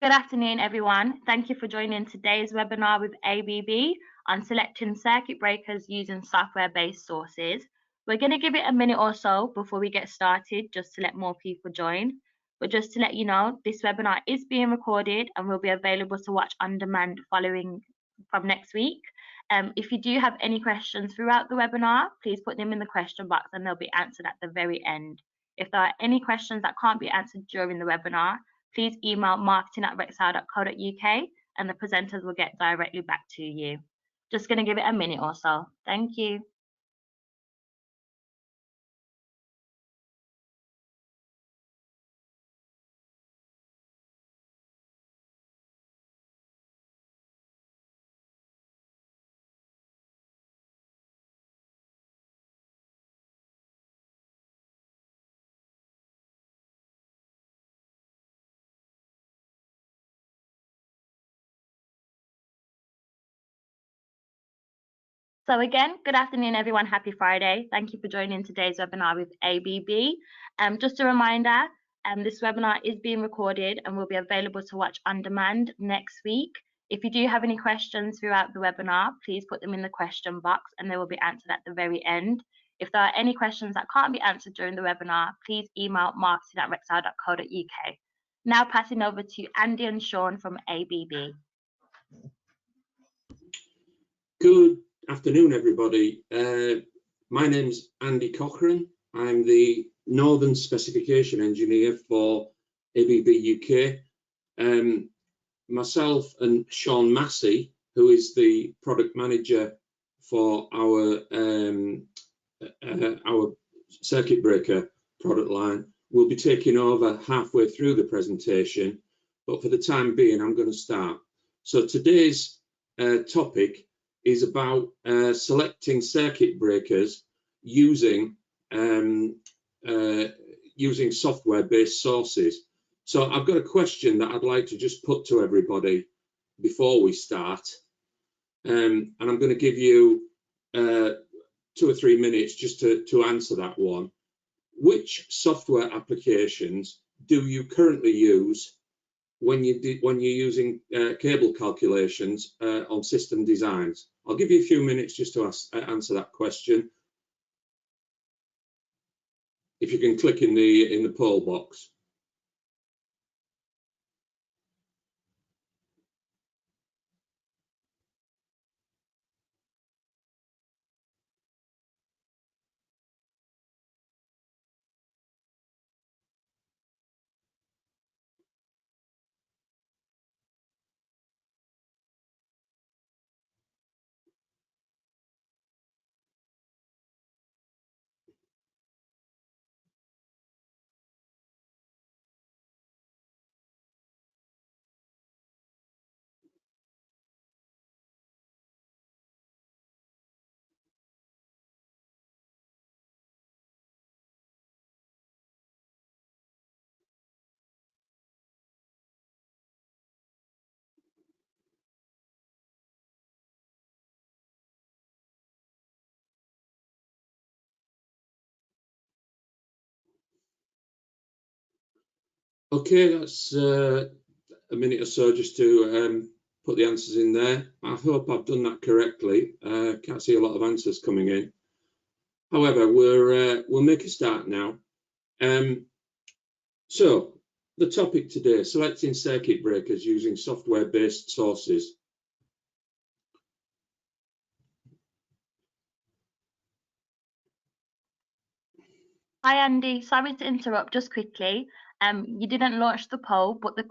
Good afternoon, everyone. Thank you for joining today's webinar with ABB on selecting circuit breakers using software-based sources. We're going to give it a minute or so before we get started, just to let more people join. But just to let you know, this webinar is being recorded and will be available to watch on demand following from next week. If you do have any questions throughout the webinar, please put them in the question box and they'll be answered at the very end. If there are any questions that can't be answered during the webinar, please email marketing@rexel.co.uk and the presenters will get directly back to you. Just going to give it a minute or so. Thank you. So again, good afternoon, everyone. Happy Friday. Thank you for joining today's webinar with ABB. Just a reminder, this webinar is being recorded and will be available to watch on demand next week. If you do have any questions throughout the webinar, please put them in the question box and they will be answered at the very end. If there are any questions that can't be answered during the webinar, please email marketing@rexel.co.uk. Now passing over to Andy and Sean from ABB. Good afternoon, everybody. My name's Andy Cochran. I'm the Northern Specification Engineer for ABB UK. Myself and Sean Massey, who is the Product Manager for our circuit breaker product line, will be taking over halfway through the presentation, but for the time being, I'm going to start. So today's topic is about selecting circuit breakers using software-based sources. So I've got a question that I'd like to just put to everybody before we start, and I'm going to give you 2 or 3 minutes just to answer that one. Which software applications do you currently use when you're using cable calculations on system designs? I'll give you a few minutes just to answer that question. If you can click in the poll box. Okay, that's a minute or so just to put the answers in there. I hope I've done that correctly. Can't see a lot of answers coming in. However, we'll make a start now. So the topic today: selecting circuit breakers using software-based sources. Hi, Andy. Sorry to interrupt just quickly. You didn't launch the poll, but the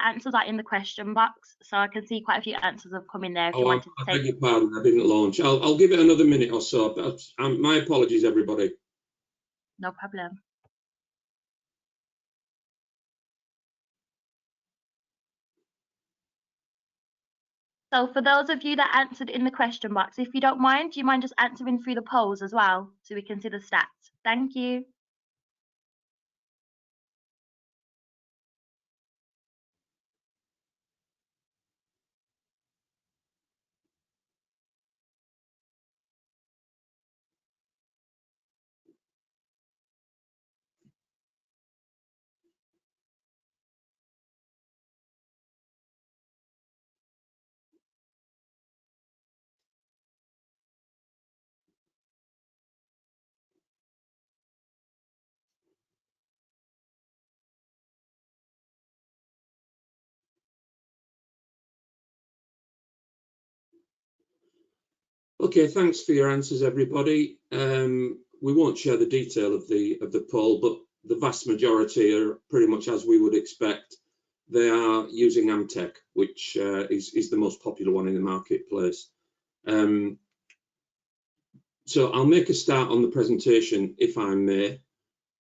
answers are in the question box, so I can see quite a few answers have come in there. If you wanted to I beg your pardon, I didn't launch. I'll give it another minute or so. But, my apologies, everybody. No problem. So for those of you that answered in the question box, if you don't mind, do you mind just answering through the polls as well, so we can see the stats? Thank you. Okay, thanks for your answers, everybody. We won't share the detail of the poll, but the vast majority are pretty much as we would expect. They are using Amtech, which is the most popular one in the marketplace. So I'll make a start on the presentation, if I may,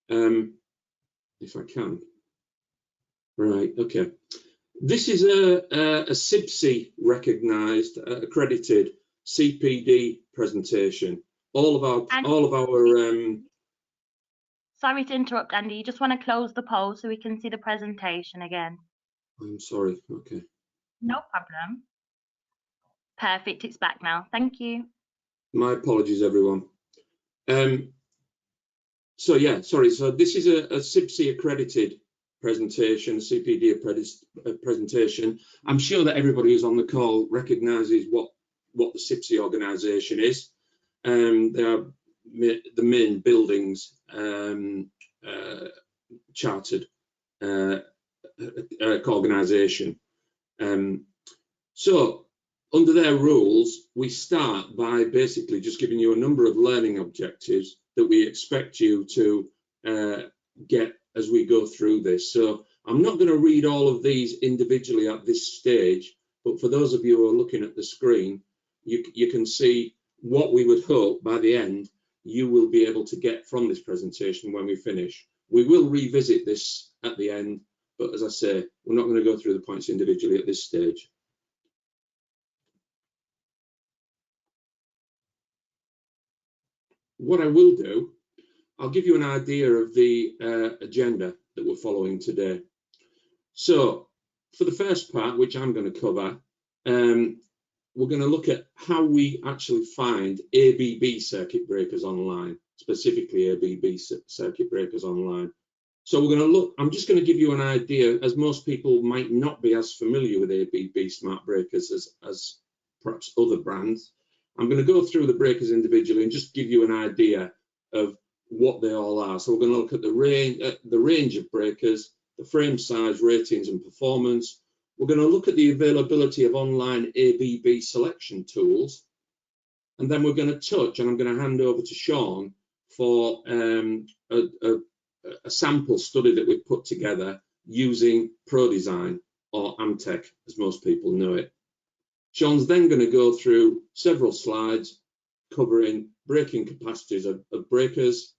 if I can. Right, okay. This is a CIBSE recognised, accredited CPD presentation. All of our Sorry to interrupt, Andy. You just want to close the poll so we can see the presentation again. I'm sorry. Okay. No problem. Perfect. It's back now. Thank you. My apologies, everyone. So yeah, sorry. So this is a CIBSE accredited presentation, a CPD presentation. I'm sure that everybody who's on the call recognises what the CIBSE organisation is. They are the main buildings chartered organisation. So under their rules, we start by basically just giving you a number of learning objectives that we expect you to get as we go through this. So I'm not going to read all of these individually at this stage, but for those of you who are looking at the screen, you can see what we would hope by the end you will be able to get from this presentation when we finish. We will revisit this at the end, but as I say, we're not going to go through the points individually at this stage. What I will do, I'll give you an idea of the agenda that we're following today. So for the first part, which I'm going to cover, we're going to look at how we actually find ABB circuit breakers online, specifically ABB circuit breakers online. So we're going to look, I'm just going to give you an idea, as most people might not be as familiar with ABB smart breakers as perhaps other brands. I'm going to go through the breakers individually and just give you an idea of what they all are. So we're going to look at the range of breakers, the frame size, ratings and performance. We're going to look at the availability of online ABB selection tools. And then we're going to touch, and I'm going to hand over to Sean for a sample study that we've put together using ProDesign, or Amtech, as most people know it. Sean's then going to go through several slides covering breaking capacities of breakers,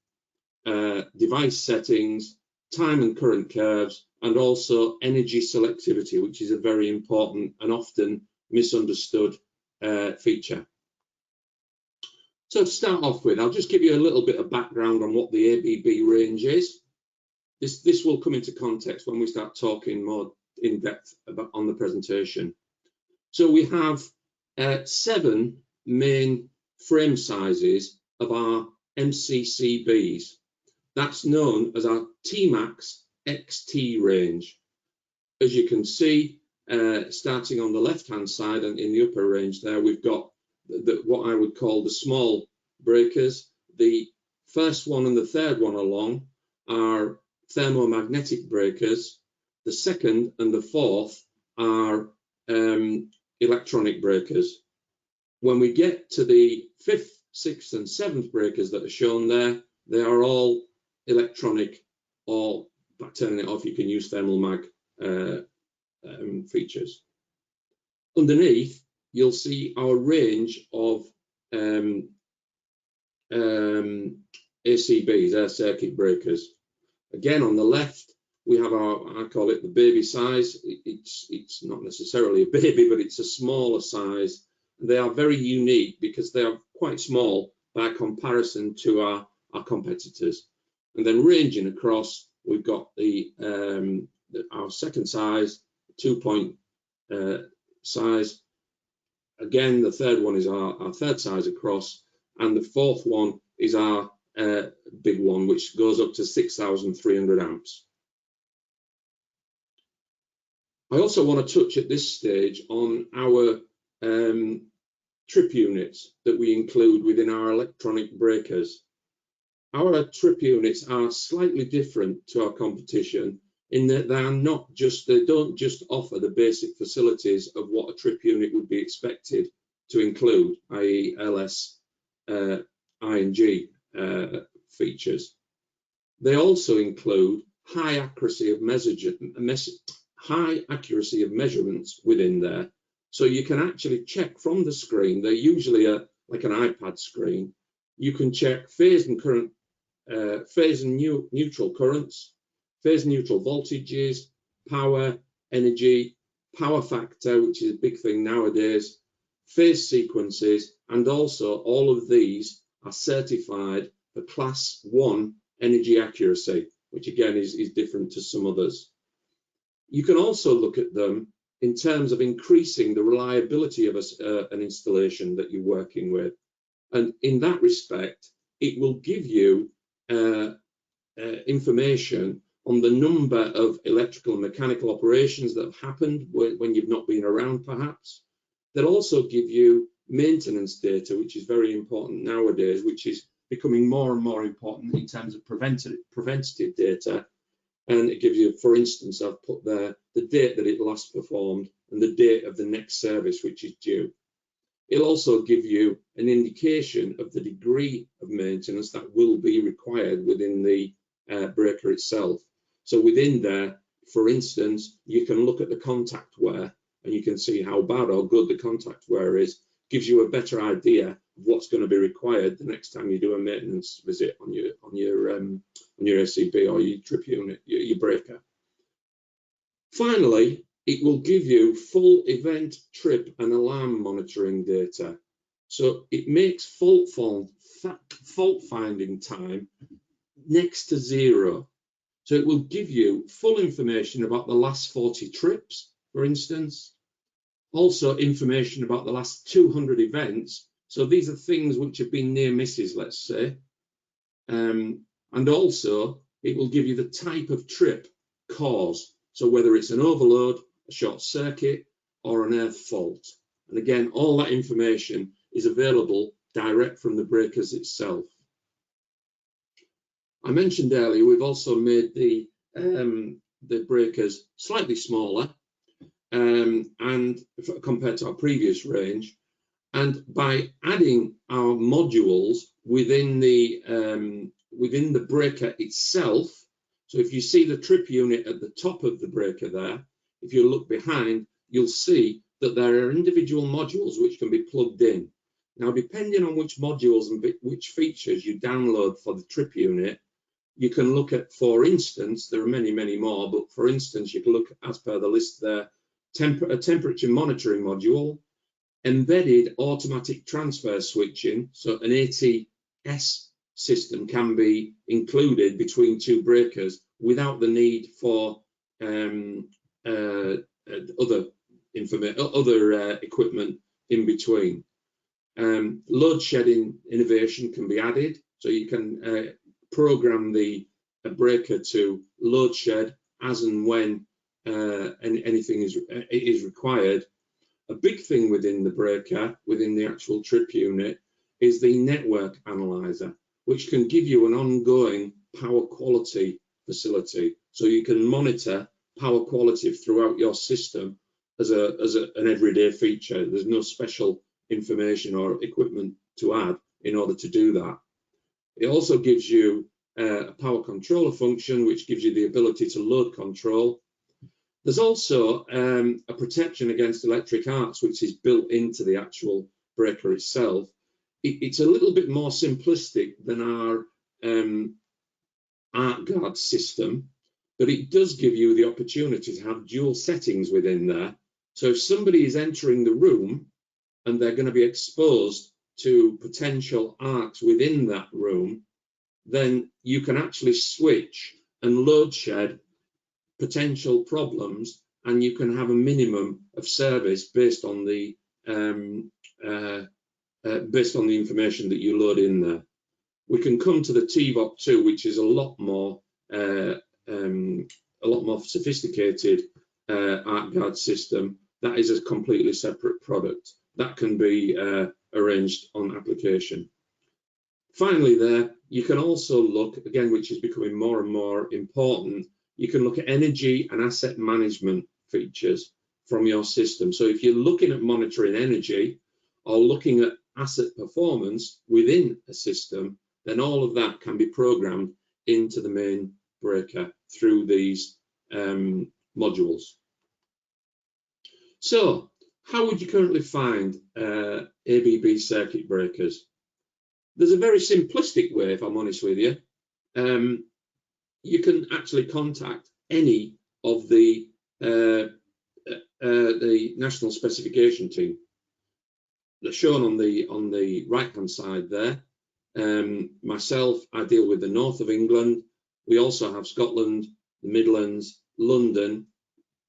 device settings, time and current curves, and also energy selectivity, which is a very important and often misunderstood feature. So to start off with, I'll just give you a little bit of background on what the ABB range is. This will come into context when we start talking more in depth about on the presentation. So we have 7 main frame sizes of our MCCBs. That's known as our T-Max XT range. As you can see, starting on the left-hand side and in the upper range there, we've got what I would call the small breakers. The first one and the third one along are thermomagnetic breakers. The second and the fourth are electronic breakers. When we get to the 5th, 6th and 7th breakers that are shown there, they are all electronic, or by turning it off you can use thermal mag features. Underneath you'll see our range of ACBs, air circuit breakers. Again, on the left we have our, I call it the baby size. It's not necessarily a baby, but it's a smaller size. They are very unique because they are quite small by comparison to our competitors. And then ranging across, we've got our second size, 2-point size. Again, the third one is our third size across, and the fourth one is our big one, which goes up to 6,300 amps. I also want to touch at this stage on our trip units that we include within our electronic breakers. Our trip units are slightly different to our competition in that they don't just offer the basic facilities of what a trip unit would be expected to include, i.e. LS, ING features. They also include high accuracy of measurements within there. So you can actually check from the screen. They're usually like an iPad screen. You can check phase and current, phase and neutral currents, phase and neutral voltages, power, energy, power factor, which is a big thing nowadays, phase sequences, and also all of these are certified for Class 1 energy accuracy, which again is different to some others. You can also look at them in terms of increasing the reliability of an installation that you're working with. And in that respect, it will give you information on the number of electrical and mechanical operations that have happened when you've not been around, perhaps. They'll also give you maintenance data, which is very important nowadays, which is becoming more and more important in terms of preventative data. And it gives you, for instance, I've put there the date that it last performed and the date of the next service, which is due. It'll also give you an indication of the degree of maintenance that will be required within the breaker itself. So within there, for instance, you can look at the contact wear and you can see how bad or good the contact wear is. Gives you a better idea of what's going to be required the next time you do a maintenance visit on your ACB or your trip unit, your breaker. Finally, it will give you full event, trip and alarm monitoring data. So it makes fault finding time next to zero. So it will give you full information about the last 40 trips, for instance. Also information about the last 200 events. So these are things which have been near misses, let's say. And also it will give you the type of trip cause. So whether it's an overload, a short circuit, or an earth fault. And again, all that information is available direct from the breakers itself. I mentioned earlier, we've also made the breakers slightly smaller and compared to our previous range. And by adding our modules within the breaker itself, so if you see the trip unit at the top of the breaker there, if you look behind, you'll see that there are individual modules which can be plugged in. Now, depending on which modules and which features you download for the trip unit, you can look at, for instance, there are many, many more, but for instance, you can look at, as per the list there, a temperature monitoring module, embedded automatic transfer switching, so an ATS system can be included between two breakers without the need for other equipment in between. Load shedding innovation can be added, so you can program the breaker to load shed as and when anything is required. A big thing within the breaker, within the actual trip unit, is the network analyzer, which can give you an ongoing power quality facility. So you can monitor power quality throughout your system as an everyday feature. There's no special information or equipment to add in order to do that. It also gives you a power controller function, which gives you the ability to load control. There's also a protection against electric arcs, which is built into the actual breaker itself. It's a little bit more simplistic than our arc guard system, but it does give you the opportunity to have dual settings within there. So if somebody is entering the room and they're going to be exposed to potential arcs within that room, then you can actually switch and load shed potential problems, and you can have a minimum of service based on the information that you load in there. We can come to the TVOC2, which is a lot more sophisticated arc guard system. That is a completely separate product that can be arranged on application. Finally, there you can also look again, which is becoming more and more important. You can look at energy and asset management features from your system. So if you're looking at monitoring energy, or looking at asset performance within a system, then all of that can be programmed into the main breaker through these modules. So how would you currently find ABB circuit breakers? There's a very simplistic way, if I'm honest with you. You can actually contact any of the national specification team. They're shown on the right-hand side there. Myself, I deal with the north of England. We also have Scotland, the Midlands, London,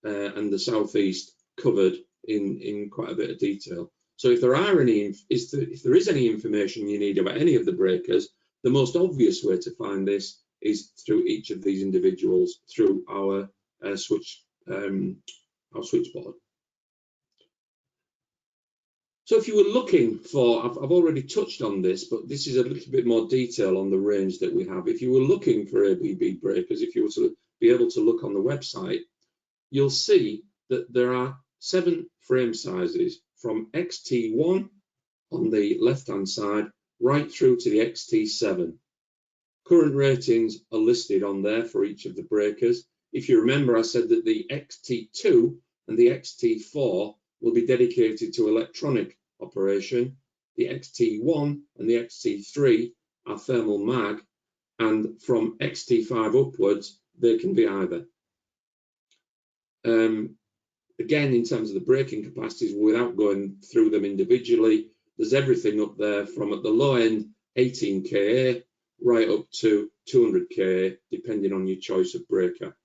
and the southeast covered in quite a bit of detail. So if there are any, if there is any information you need about any of the breakers, the most obvious way to find this is through each of these individuals through our switchboard. So if you were looking for, I've already touched on this, but this is a little bit more detail on the range that we have. If you were looking for ABB breakers, if you were to be able to look on the website, you'll see that there are 7 frame sizes from XT1 on the left-hand side right through to the XT7. Current ratings are listed on there for each of the breakers. If you remember, I said that the XT2 and the XT4 will be dedicated to electronic operation. The XT1 and the XT3 are thermal mag, and from XT5 upwards, they can be either. Again, in terms of the braking capacities, without going through them individually, there's everything up there from at the low end 18 kA right up to 200 kA, depending on your choice of breaker.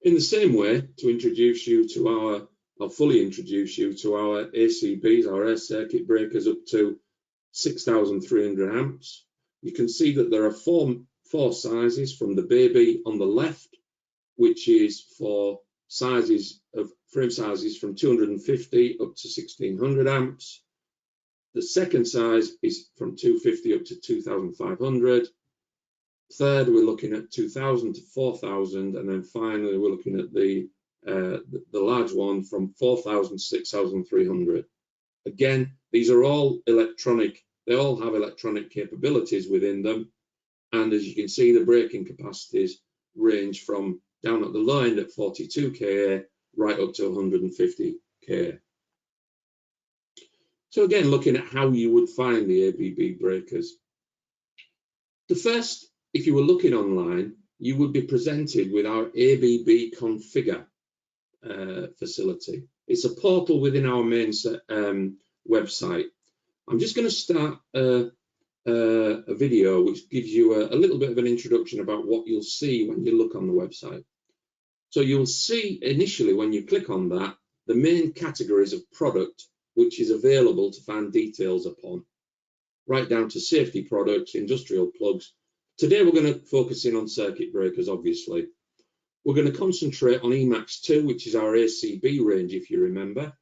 In the same way, to introduce you to our, or fully introduce you to our ACBs, our air circuit breakers up to 6,300 amps, you can see that there are four sizes from the baby on the left, which is for sizes of frame sizes from 250 up to 1,600 amps. The second size is from 250 up to 2,500. Third, we're looking at 2,000 to 4,000, and then finally we're looking at the large one from 4,000 to 6,300. Again, these are all electronic. They all have electronic capabilities within them, and as you can see, the braking capacities range from down at the low end at 42 kA right up to 150 kA. So again, looking at how you would find the ABB breakers. The first, if you were looking online, you would be presented with our ABB Configure facility. It's a portal within our main website. I'm just going to start a video which gives you a little bit of an introduction about what you'll see when you look on the website. So you'll see initially when you click on that, the main categories of product which is available to find details upon, right down to safety products, industrial plugs. Today we're going to focus in on circuit breakers, obviously. We're going to concentrate on Emax2, which is our ACB range, if you remember.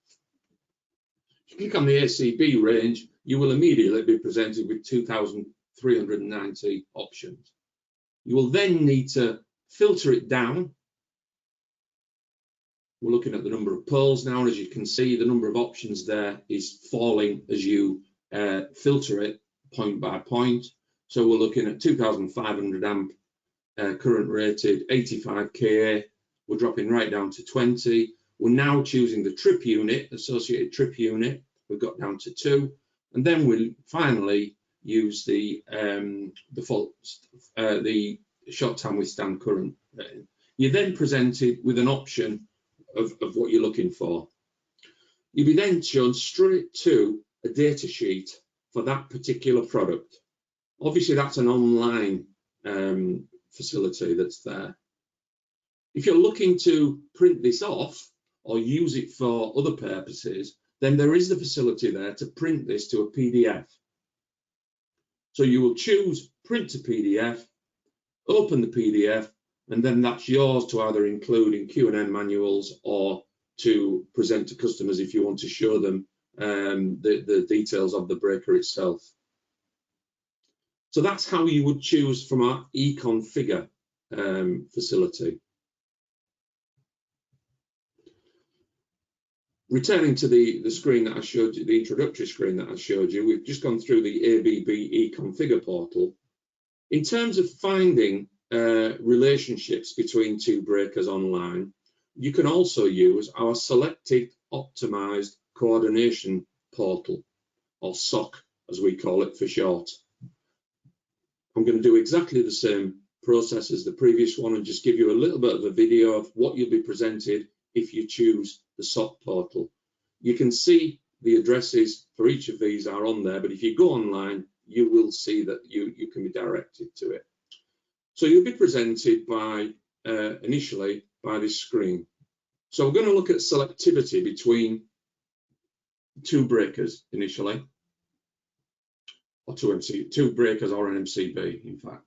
If you click on the ACB range, you will immediately be presented with 2,390 options. You will then need to filter it down. We're looking at the number of poles now, and as you can see, the number of options there is falling as you filter it point by point. So we're looking at 2,500 amp current rated, 85 kA. We're dropping right down to 20. We're now choosing the trip unit, associated trip unit. We've got down to 2, and then we'll finally use the short time withstand current rating. You're then presented with an option of what you're looking for. You'll be then shown straight to a data sheet for that particular product. Obviously, that's an online facility that's there. If you're looking to print this off or use it for other purposes, then there is the facility there to print this to a PDF. So you will choose print to PDF, open the PDF, and then that's yours to either include in Q&A manuals or to present to customers if you want to show them the details of the breaker itself. So that's how you would choose from our eConfigure facility. returning to the screen that I showed you, the introductory screen that I showed you, we've just gone through the ABB eConfigure portal. In terms of finding relationships between two breakers online, you can also use our Selected Optimized Coordination Portal, or SOC as we call it for short. I'm going to do exactly the same process as the previous one and just give you a little bit of a video of what you'll be presented if you choose the SOC portal. You can see the addresses for each of these are on there, but if you go online, you will see that you can be directed to it. So you'll be presented by, initially, by this screen. So we're going to look at selectivity between two breakers initially, or two breakers or an MCB, in fact.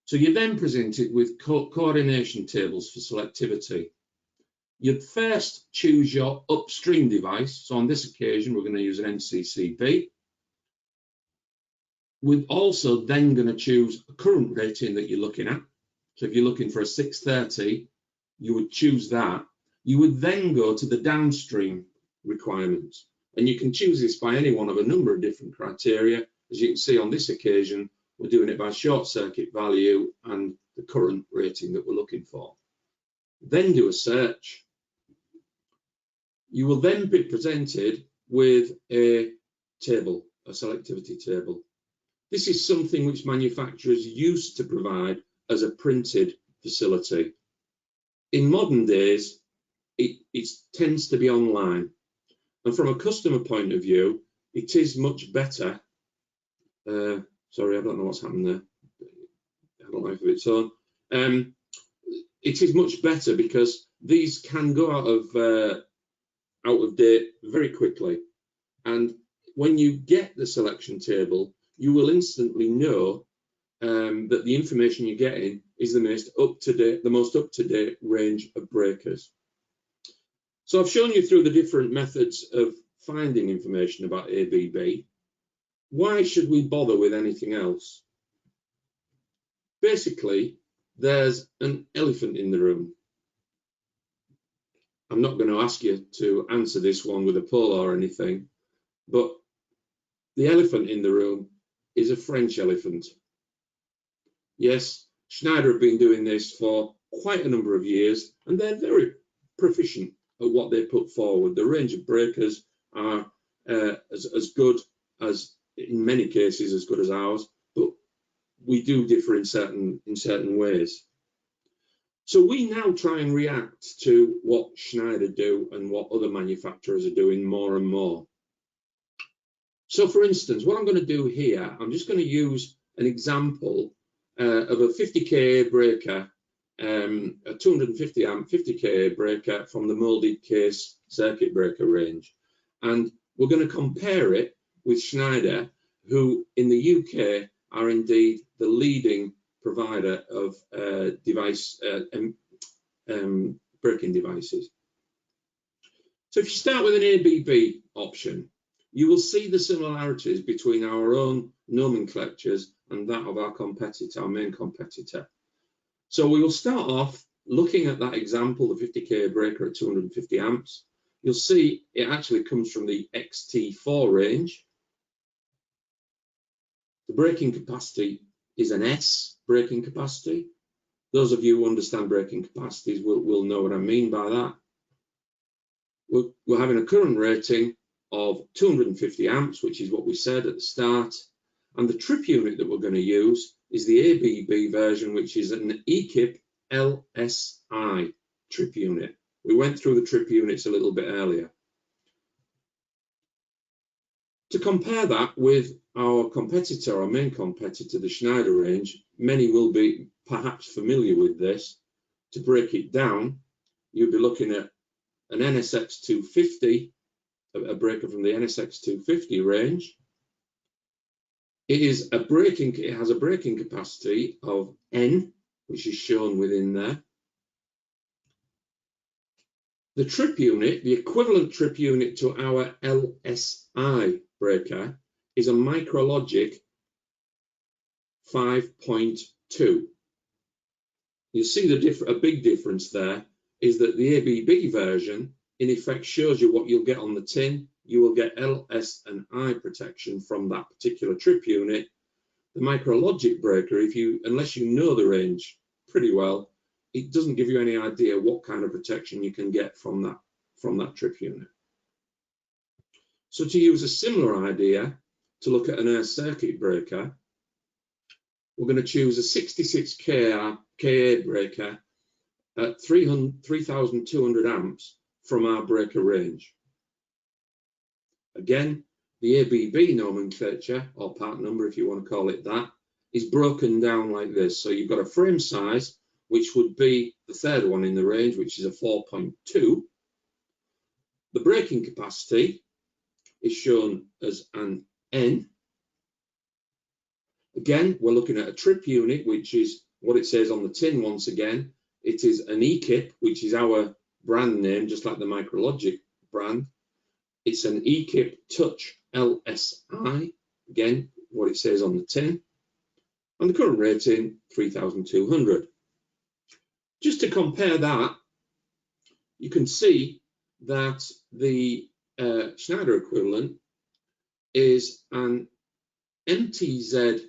So you're then presented with coordination tables for selectivity. You'd first choose your upstream device. So on this occasion, we're going to use an MCCB. We're also then going to choose a current rating that you're looking at. So if you're looking for a 630, you would choose that. You would then go to the downstream requirements. And you can choose this by any one of a number of different criteria. As you can see on this occasion, we're doing it by short circuit value and the current rating that we're looking for. Then do a search. You will then be presented with a table, a selectivity table. This is something which manufacturers used to provide as a printed facility. In modern days, it tends to be online. And from a customer point of view, it is much better. Sorry, I don't know what's happened there. I don't know if it's on. It is much better because these can go out of date very quickly. And when you get the selection table, you will instantly know that the information you're getting is the most up-to-date range of breakers. So I've shown you through the different methods of finding information about ABB. Why should we bother with anything else? Basically, there's an elephant in the room. I'm not going to ask you to answer this one with a poll or anything, but the elephant in the room is a French elephant. Yes, Schneider have been doing this for quite a number of years, and they're very proficient at what they put forward. The range of breakers are as good as, in many cases, as good as ours, but we do differ in certain ways. So we now try and react to what Schneider do and what other manufacturers are doing more and more. So for instance, what I'm going to do here, I'm just going to use an example of a 50kA breaker, a 250 amp 50kA breaker from the molded case circuit breaker range. And we're going to compare it with Schneider, who in the UK are indeed the leading provider of breaking devices. So if you start with an ABB option, you will see the similarities between our own nomenclatures and that of our competitor, our main competitor. So we will start off looking at that example, the 50kA breaker at 250 amps. You'll see it actually comes from the XT4 range. The breaking capacity is an S breaking capacity. Those of you who understand breaking capacities will know what I mean by that. We're having a current rating of 250 amps, which is what we said at the start. And the trip unit that we're going to use is the ABB version, which is an EKIP LSI trip unit. We went through the trip units a little bit earlier. To compare that with our competitor, our main competitor, the Schneider range, many will be perhaps familiar with this. To break it down, you'll be looking at an NSX 250, a breaker from the NSX 250 range. It has a breaking capacity of N, which is shown within there. The trip unit, the equivalent trip unit to our LSI breaker, is a Micrologic 5.2. You see a big difference there is that the ABB version in effect shows you what you'll get on the tin. You will get L, S and I protection from that particular trip unit. The micrologic breaker, unless you know the range pretty well, it doesn't give you any idea what kind of protection you can get from that trip unit. So to use a similar idea, to look at an air circuit breaker, we're going to choose a 66 KA breaker at 3,200 amps from our breaker range. Again, the ABB nomenclature, or part number if you want to call it that, is broken down like this. So you've got a frame size, which would be the third one in the range, which is a 4.2. The breaking capacity is shown as an N. Again, we're looking at a trip unit, which is what it says on the tin once again. It is an EKIP, which is our brand name, just like the Micrologic brand. It's an EKIP Touch LSI, again, what it says on the tin. And the current rating, 3,200. Just to compare that, you can see that the Schneider equivalent is an MTZ2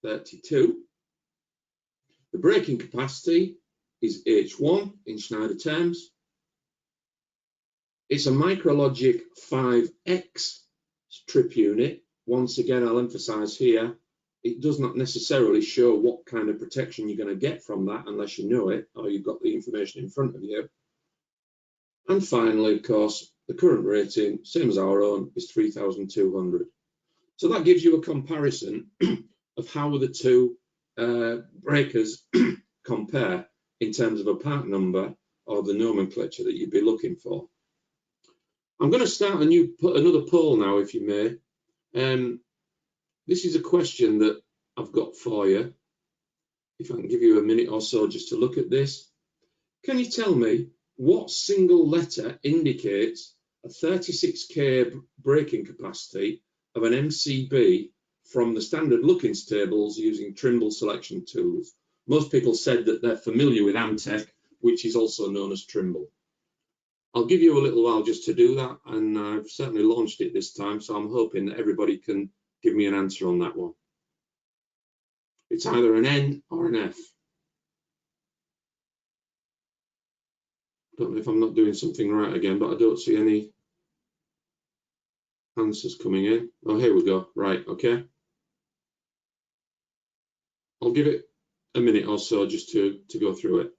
32. The breaking capacity is H1 in Schneider terms. It's a Micrologic 5X trip unit. Once again, I'll emphasize here, it does not necessarily show what kind of protection you're going to get from that unless you know it or you've got the information in front of you. And finally, of course, the current rating, same as our own, is 3,200. So that gives you a comparison of how the two breakers compare in terms of a part number or the nomenclature that you'd be looking for. I'm going to start another poll now, if you may. This is a question that I've got for you. If I can give you a minute or so just to look at this. Can you tell me what single letter indicates a 36K breaking capacity of an MCB from the standard lookings tables using Trimble selection tools? Most people said that they're familiar with Amtech, which is also known as Trimble. I'll give you a little while just to do that, and I've certainly launched it this time, so I'm hoping that everybody can give me an answer on that one. It's either an N or an F. Don't know if I'm not doing something right again, but I don't see any answers coming in. Oh, here we go. Right, okay. I'll give it a minute or so just to go through it.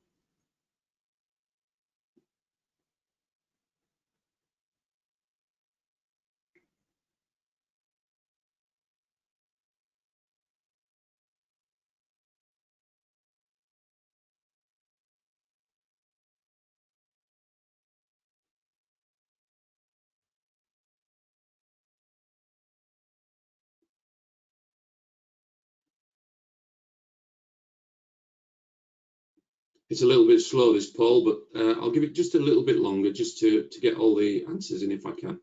It's a little bit slow, this poll, but I'll give it just a little bit longer just to get all the answers in if I can.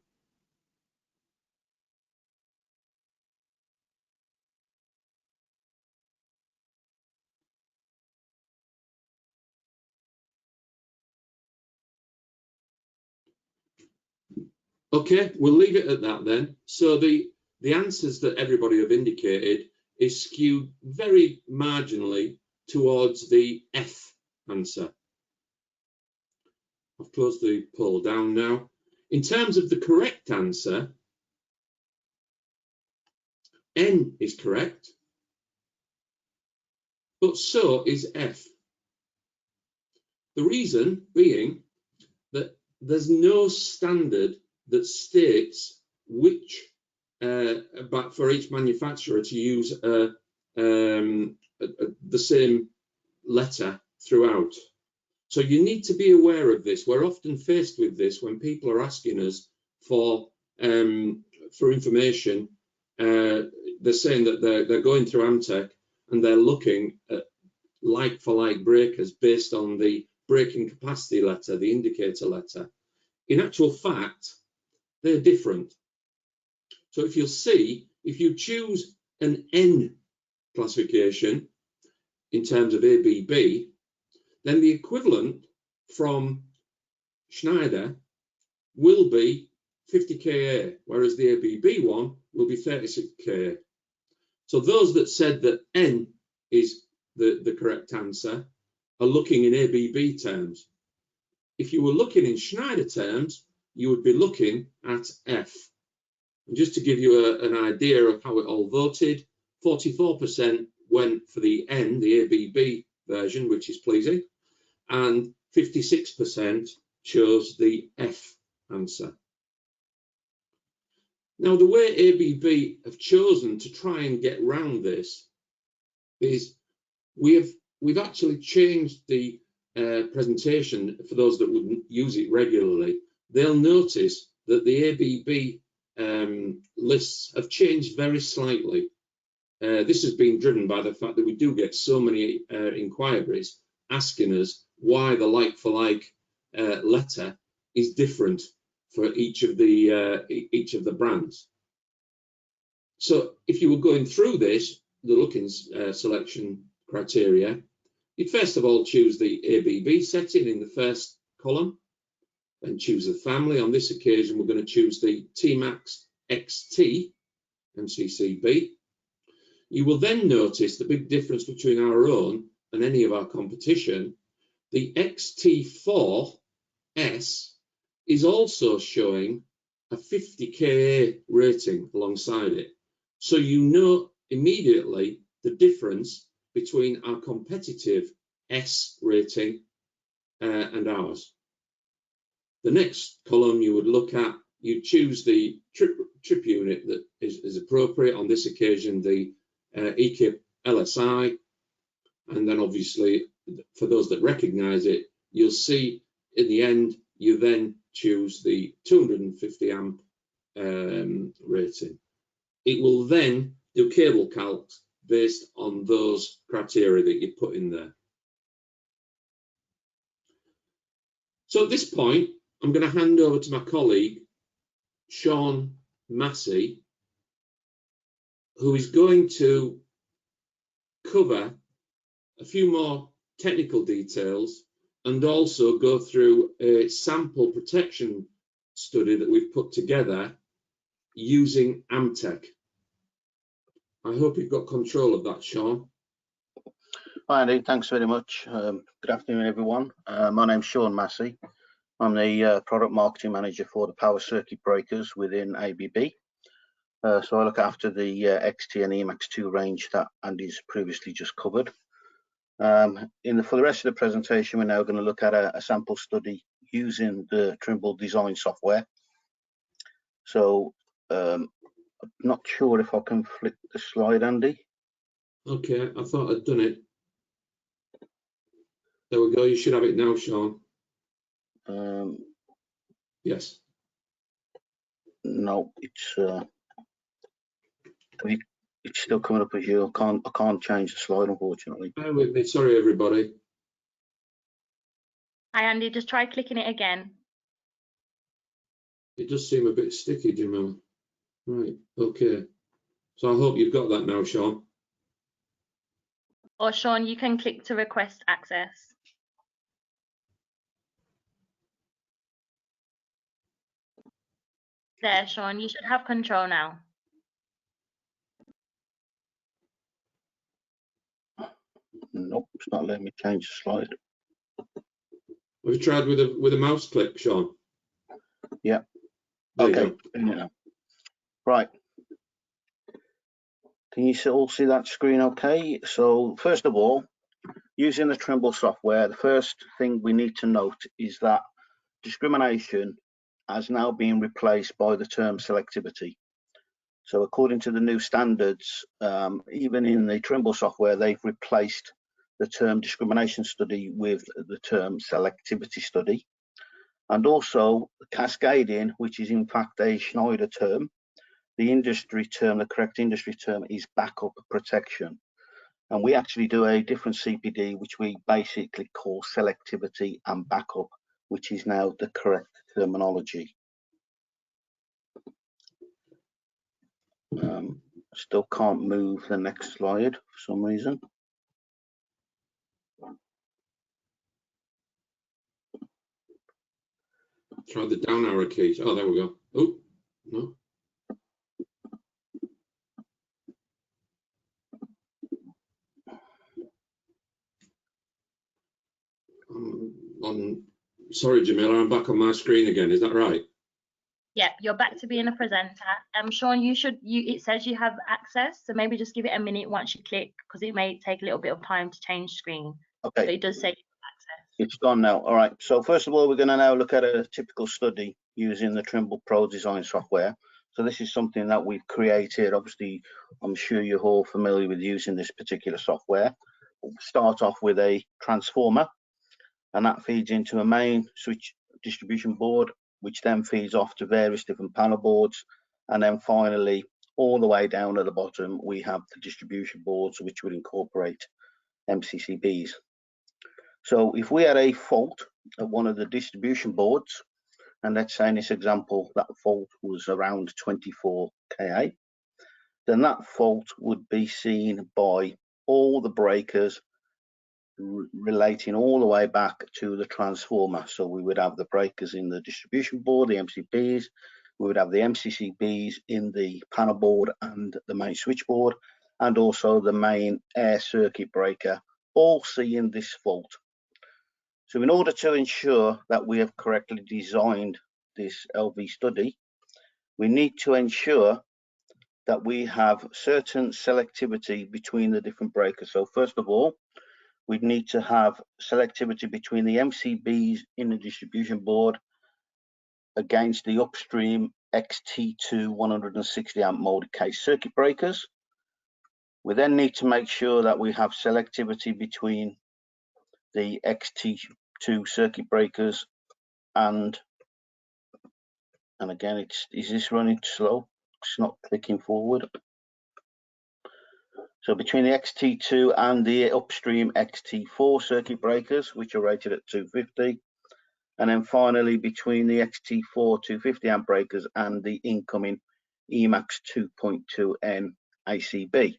Okay, we'll leave it at that then. So the answers that everybody have indicated is skewed very marginally towards the F answer. I've closed the poll down now. In terms of the correct answer, N is correct, but so is F. The reason being that there's no standard that states which, but for each manufacturer to use the same letter throughout. So you need to be aware of this. We're often faced with this when people are asking us for information. They're saying that they're going through Amtech and they're looking at like-for-like breakers based on the breaking capacity letter, the indicator letter. In actual fact, they're different. So if you'll see, if you choose an N classification in terms of ABB, then the equivalent from Schneider will be 50 kA, whereas the ABB one will be 36 kA. So those that said that N is the correct answer are looking in ABB terms. If you were looking in Schneider terms, you would be looking at F. And just to give you an idea of how it all voted, 44% went for the N, the ABB version, which is pleasing, and 56% chose the F answer. Now, the way ABB have chosen to try and get round this is we've actually changed the presentation for those that wouldn't use it regularly. They'll notice that the ABB lists have changed very slightly. This has been driven by the fact that we do get so many inquiries asking us why the like-for-like letter is different for each of the brands. So if you were going through this, the looking selection criteria, you'd first of all choose the ABB setting in the first column, then choose the family. On this occasion, we're going to choose the T-Max XT MCCB. You will then notice the big difference between our own and any of our competition. The XT4S is also showing a 50 kA rating alongside it. So you know immediately the difference between our competitive S rating and ours. The next column you would look at, you choose the trip unit that is appropriate. On this occasion, the EKIP LSI, and then obviously for those that recognize it, you'll see in the end you then choose the 250 amp rating. It will then do cable calcs based on those criteria that you put in there. So at this point, I'm going to hand over to my colleague Sean Massey, who is going to cover a few more technical details and also go through a sample protection study that we've put together using Amtech. I hope you've got control of that, Sean. Hi Andy, thanks very much. Good afternoon everyone. My name's Sean Massey. I'm the product marketing manager for the power circuit breakers within ABB. So I look after the XT and EMAX2 range that Andy's previously just covered. For the rest of the presentation, we're now going to look at a sample study using the Trimble design software. So I'm not sure if I can flick the slide, Andy. Okay, I thought I'd done it. There we go, you should have it now, Sean. Yes. No, it's still coming up as you. I can't change the slide, unfortunately. Bear with me, sorry everybody. Hi Andy, just try clicking it again. It does seem a bit sticky, Jamal. Right, okay. So I hope you've got that now, Sean. Or Sean, you can click to request access. There, Sean, you should have control now. Nope, it's not letting me change the slide. Have you tried with a mouse click, Sean? Yeah. There Okay. Right. Can you all see that screen okay? So first of all, using the Trimble software, the first thing we need to note is that discrimination has now been replaced by the term selectivity. So according to the new standards, even in the Trimble software, they've replaced the term discrimination study with the term selectivity study. And also cascading, which is in fact a Schneider term. The industry term, the correct industry term is backup protection. And we actually do a different CPD, which we basically call selectivity and backup, which is now the correct terminology. Still can't move the next slide for some reason. Try the down arrow keys. Oh, there we go. Oh, no. Sorry, Jamila, I'm back on my screen again. Is that right? Yep, you're back to being a presenter. Sean, it says you have access, so maybe just give it a minute once you click, because it may take a little bit of time to change screen. Okay. But it does say you have access. It's gone now. All right. So first of all, we're going to now look at a typical study using the Trimble Pro Design software. So this is something that we've created. Obviously, I'm sure you're all familiar with using this particular software. We'll start off with a transformer, and that feeds into a main switch distribution board, which then feeds off to various different panel boards. And then finally, all the way down at the bottom, we have the distribution boards, which would incorporate MCCBs. So if we had a fault at one of the distribution boards, and let's say in this example, that fault was around 24 kA, then that fault would be seen by all the breakers relating all the way back to the transformer. So we would have the breakers in the distribution board, the MCBs, we would have the MCCBs in the panel board and the main switchboard, and also the main air circuit breaker, all seeing this fault. So in order to ensure that we have correctly designed this LV study, we need to ensure that we have certain selectivity between the different breakers. So first of all, we'd need to have selectivity between the MCBs in the distribution board against the upstream XT2 160 amp molded case circuit breakers. We then need to make sure that we have selectivity between the XT2 circuit breakers and again, is this running slow? It's not clicking forward. So between the XT2 and the upstream XT4 circuit breakers, which are rated at 250, and then finally between the XT4 250 amp breakers and the incoming Emax 2.2N ACB.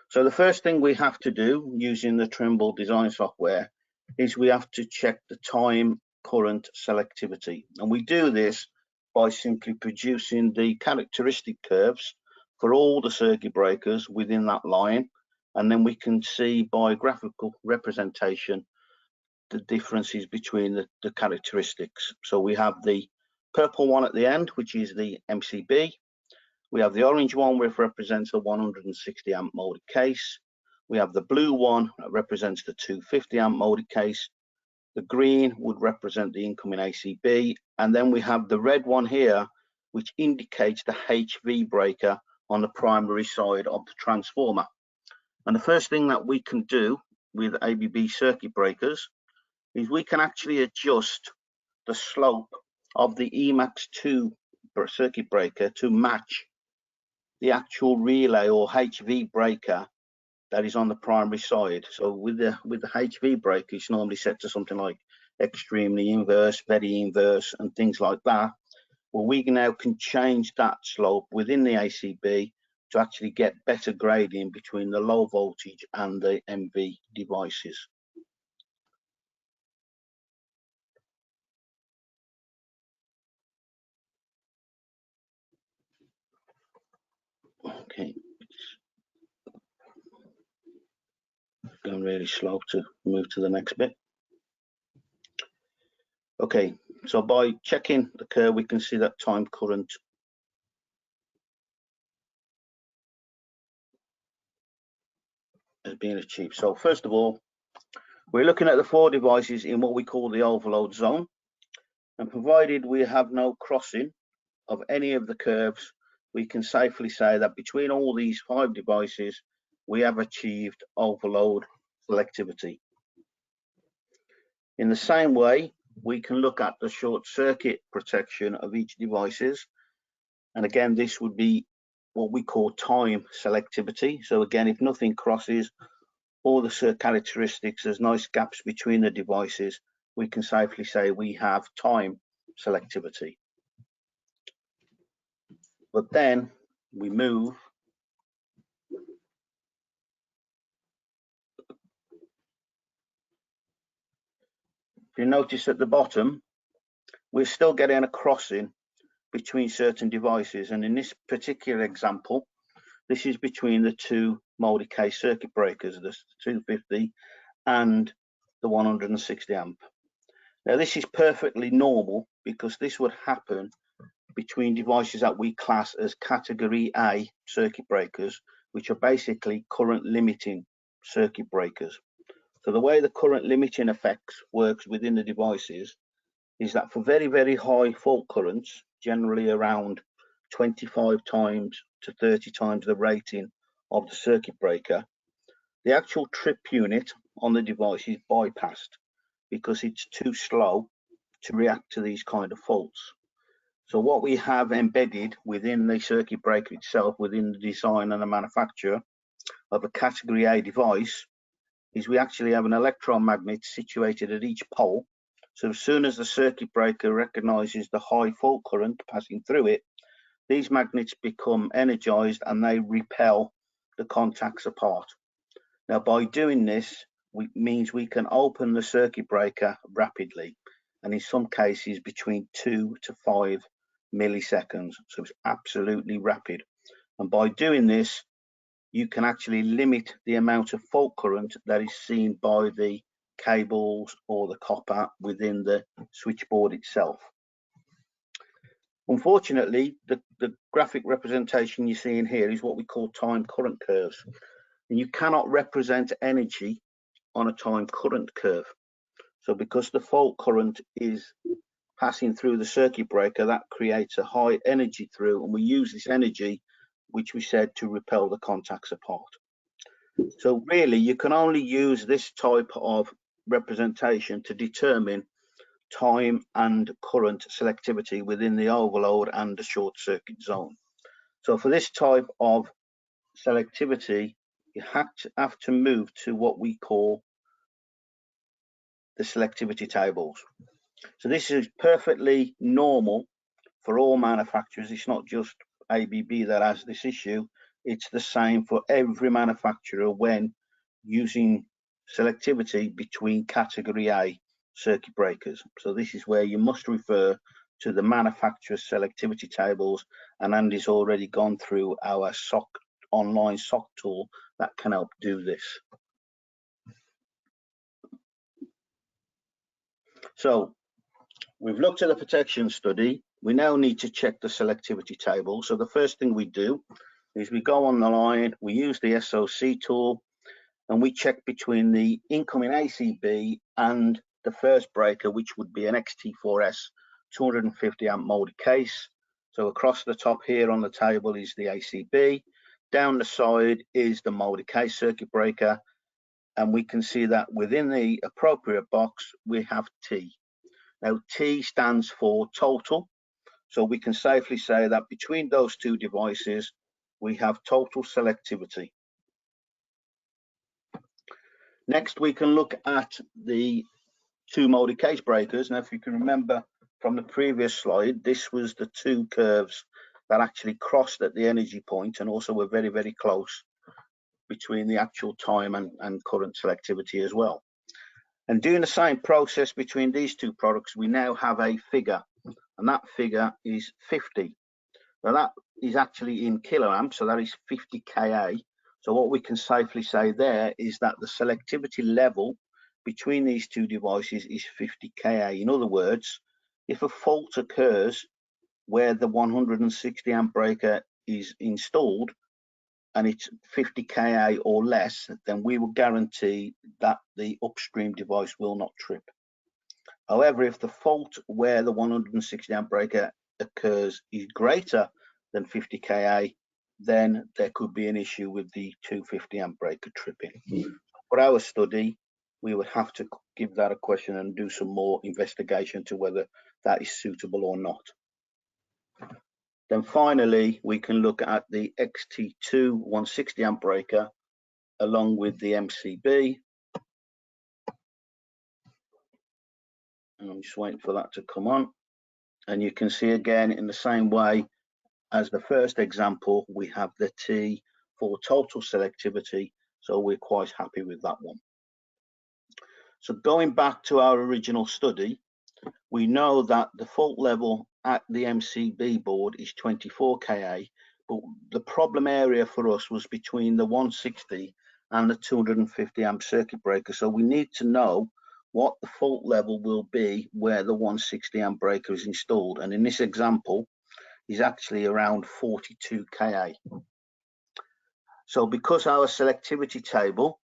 So the first thing we have to do using the Trimble design software is we have to check the time current selectivity, and we do this by simply producing the characteristic curves for all the circuit breakers within that line, and then we can see by graphical representation the differences between the characteristics. So we have the purple one at the end, which is the MCB. We have the orange one, which represents the 160 amp molded case. We have the blue one that represents the 250 amp molded case. The green would represent the incoming ACB. And then we have the red one here, which indicates the HV breaker on the primary side of the transformer. And the first thing that we can do with ABB circuit breakers is we can actually adjust the slope of the Emax 2 circuit breaker to match the actual relay or HV breaker that is on the primary side. So with the HV breaker, it's normally set to something like extremely inverse, very inverse, and things like that. Well, we now can change that slope within the ACB to actually get better grading between the low voltage and the MV devices. Okay, it's going really slow to move to the next bit. Okay, so by checking the curve, we can see that time current has been achieved. So first of all, we're looking at the 4 devices in what we call the overload zone, and provided we have no crossing of any of the curves, we can safely say that between all these 5 devices, we have achieved overload selectivity. In the same way, we can look at the short circuit protection of each devices. And again, this would be what we call time selectivity. So again, if nothing crosses all the characteristics, there's nice gaps between the devices, we can safely say we have time selectivity. But then we move If you notice at the bottom, we're still getting a crossing between certain devices, and in this particular example, this is between the two multi-case circuit breakers, the 250 and the 160 amp. Now this is perfectly normal because this would happen between devices that we class as category A circuit breakers, which are basically current limiting circuit breakers. So the way the current limiting effects works within the devices is that for very, very high fault currents, generally around 25 times to 30 times the rating of the circuit breaker, the actual trip unit on the device is bypassed because it's too slow to react to these kind of faults. So what we have embedded within the circuit breaker itself, within the design and the manufacture of a category A device, is we actually have an electron magnet situated at each pole. So as soon as the circuit breaker recognizes the high fault current passing through it, these magnets become energized and they repel the contacts apart. Now, by doing this, means we can open the circuit breaker rapidly, and in some cases between 2 to 5 milliseconds. So it's absolutely rapid. And by doing this, you can actually limit the amount of fault current that is seen by the cables or the copper within the switchboard itself. Unfortunately, the graphic representation you're seeing here is what we call time current curves. And you cannot represent energy on a time current curve. So because the fault current is passing through the circuit breaker, that creates a high energy through, and we use this energy, which we said, to repel the contacts apart. So really, you can only use this type of representation to determine time and current selectivity within the overload and the short circuit zone. So for this type of selectivity, you have to move to what we call the selectivity tables. So this is perfectly normal for all manufacturers. It's not just ABB that has this issue. It's the same for every manufacturer when using selectivity between category A circuit breakers. So this is where you must refer to the manufacturer's selectivity tables, and Andy's already gone through our online SOC tool that can help do this. So we've looked at the protection study. We now need to check the selectivity table. So the first thing we do is we go on the line, we use the SOC tool, and we check between the incoming ACB and the first breaker, which would be an XT4S 250 amp multi-case. So across the top here on the table is the ACB. Down the side is the multi-case circuit breaker, and we can see that within the appropriate box we have T. Now T stands for total, so we can safely say that between those two devices we have total selectivity. Next, we can look at the two multi-case breakers. Now, if you can remember from the previous slide, this was the two curves that actually crossed at the energy point and also were very, very close between the actual time and current selectivity as well. And doing the same process between these two products, we now have a figure, and that figure is 50. Now that is actually in kiloamps, so that is 50 Ka. So what we can safely say there is that the selectivity level between these two devices is 50 Ka. In other words, if a fault occurs where the 160 amp breaker is installed and it's 50 Ka or less, then we will guarantee that the upstream device will not trip. However, if the fault where the 160 amp breaker occurs is greater than 50 Ka, then there could be an issue with the 250 amp breaker tripping. For our study, we would have to give that a question and do some more investigation to whether that is suitable or not. Then finally, we can look at the XT2 160 amp breaker along with the MCB. And I'm just waiting for that to come on. And you can see again in the same way as the first example, we have the T for total selectivity. So we're quite happy with that one. So going back to our original study, we know that the fault level at the MCB board is 24 kA, but the problem area for us was between the 160 and the 250 amp circuit breaker. So we need to know what the fault level will be where the 160 amp breaker is installed. And in this example, is actually around 42 kA. So because our selectivity table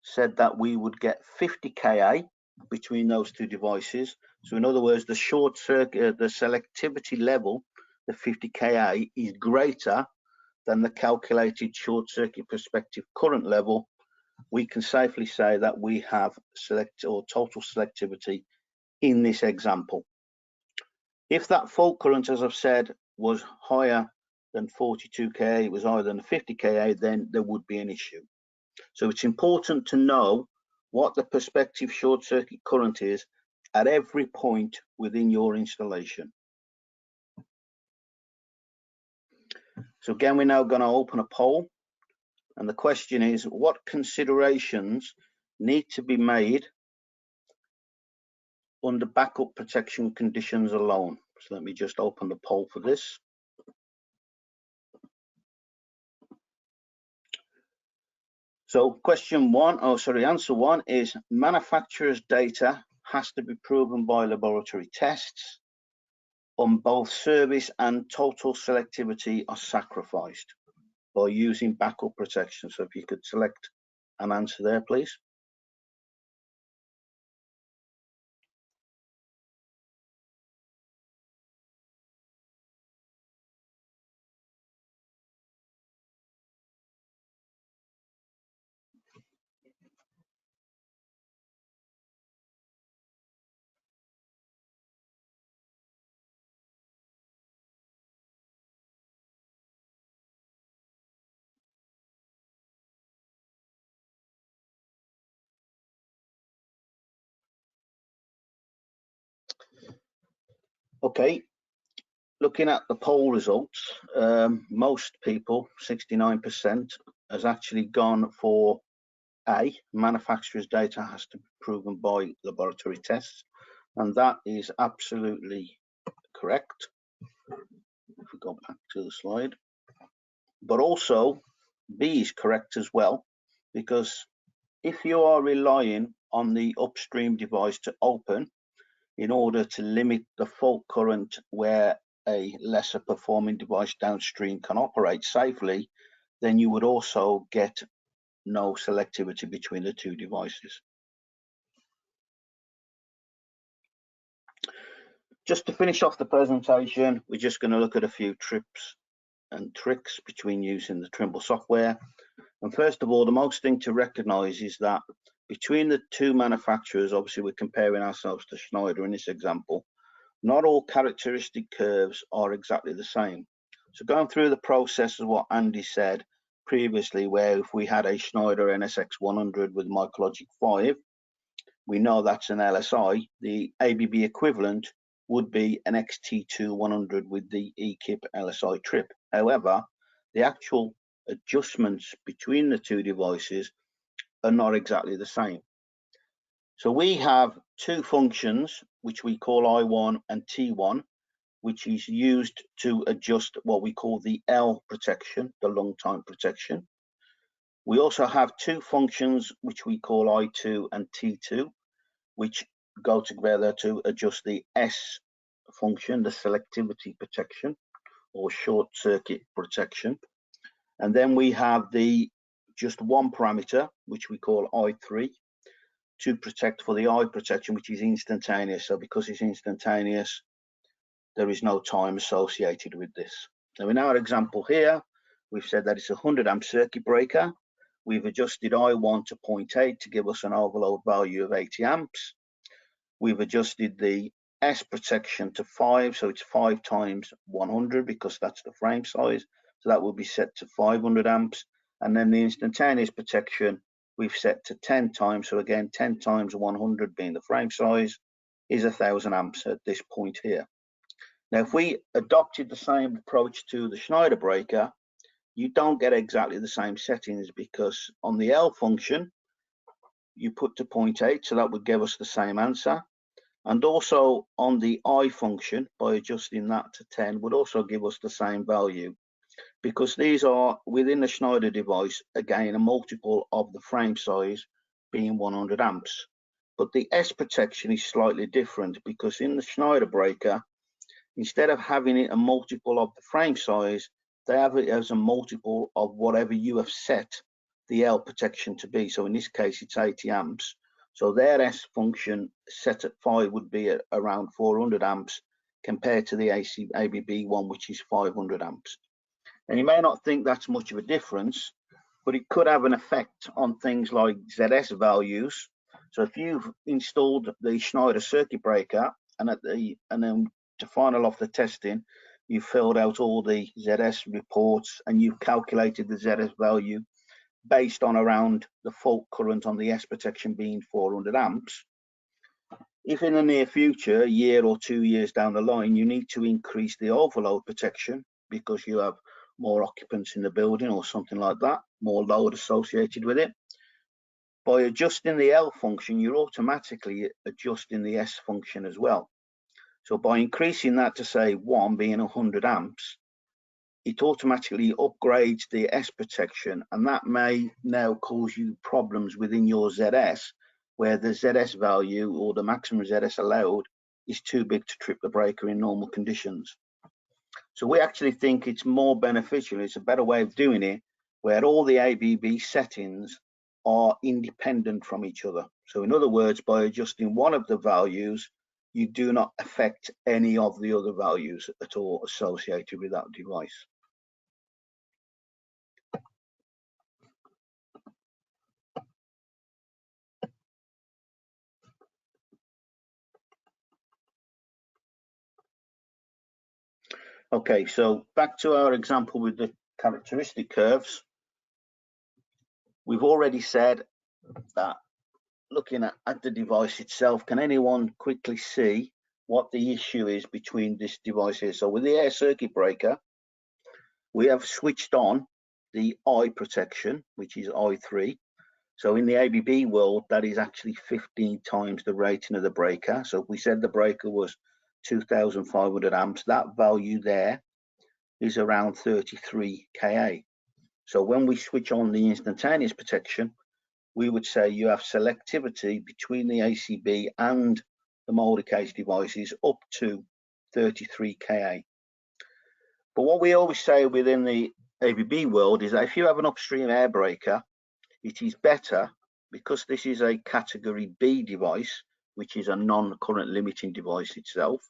said that we would get 50 kA between those two devices, so in other words, the short circuit, the selectivity level, the 50 kA, is greater than the calculated short circuit prospective current level, we can safely say that we have total selectivity in this example. If that fault current, as I've said, was higher than 42 kA, it was higher than 50 kA, then there would be an issue. So it's important to know what the prospective short circuit current is at every point within your installation. So again, we're now going to open a poll, and the question is, what considerations need to be made under backup protection conditions alone? So let me just open the poll for this. So answer one is manufacturer's data has to be proven by laboratory tests on both service and total selectivity are sacrificed by using backup protection. So if you could select an answer there, please. Okay, looking at the poll results, most people, 69%, has actually gone for A, manufacturer's data has to be proven by laboratory tests, and that is absolutely correct. If we go back to the slide, but also B is correct as well, because if you are relying on the upstream device to open in order to limit the fault current where a lesser performing device downstream can operate safely, then you would also get no selectivity between the two devices. Just to finish off the presentation, we're just going to look at a few tips and tricks between using the Trimble software. And first of all, the most thing to recognize is that between the two manufacturers, obviously we're comparing ourselves to Schneider in this example, not all characteristic curves are exactly the same. So going through the process of what Andy said previously, where if we had a Schneider NSX 100 with MicroLogic 5, we know that's an LSI, the ABB equivalent would be an XT2 100 with the eKIP LSI trip. However, the actual adjustments between the two devices are not exactly the same. So we have two functions, which we call I1 and T1, which is used to adjust what we call the L protection, the long time protection. We also have two functions, which we call I2 and T2, which go together to adjust the S function, the selectivity protection or short circuit protection. And then we have the just one parameter, which we call I3, to protect for the I protection, which is instantaneous. So because it's instantaneous, there is no time associated with this. Now in our example here, we've said that it's a 100 amp circuit breaker. We've adjusted I1 to 0.8 to give us an overload value of 80 amps. We've adjusted the S protection to 5, so it's 5 times 100 because that's the frame size. So that will be set to 500 amps. And then the instantaneous protection we've set to 10 times. So again, 10 times 100 being the frame size is 1000 amps at this point here. Now, if we adopted the same approach to the Schneider breaker, you don't get exactly the same settings because on the L function, you put to 0.8, so that would give us the same answer. And also on the I function, by adjusting that to 10, would also give us the same value, because these are within the Schneider device, again, a multiple of the frame size being 100 amps. But the S protection is slightly different, because in the Schneider breaker, instead of having it a multiple of the frame size, they have it as a multiple of whatever you have set the L protection to be. So in this case, it's 80 amps. So their S function set at 5 would be at around 400 amps compared to the ABB one, which is 500 amps. And you may not think that's much of a difference, but it could have an effect on things like ZS values. So if you've installed the Schneider circuit breaker and then to final off the testing, you filled out all the ZS reports and you've calculated the ZS value based on around the fault current on the S protection being 400 amps. If in the near future, a year or 2 years down the line, you need to increase the overload protection because you have more occupants in the building or something like that, more load associated with it, by adjusting the L function, you're automatically adjusting the S function as well. So by increasing that to say 1 being 100 amps, it automatically upgrades the S protection, and that may now cause you problems within your ZS, where the ZS value or the maximum ZS allowed is too big to trip the breaker in normal conditions. So we actually think it's more beneficial, it's a better way of doing it, where all the ABB settings are independent from each other. So in other words, by adjusting one of the values, you do not affect any of the other values at all associated with that device. Okay, so back to our example with the characteristic curves. We've already said that looking at the device itself, can anyone quickly see what the issue is between this device here? So with the air circuit breaker, we have switched on the I protection, which is I3. So in the ABB world, that is actually 15 times the rating of the breaker. So if we said the breaker was 2,500 amps, that value there is around 33 kA. So when we switch on the instantaneous protection, we would say you have selectivity between the ACB and the multi case devices up to 33 kA. But what we always say within the ABB world is that if you have an upstream air breaker, it is better, because this is a category B device, which is a non-current limiting device itself.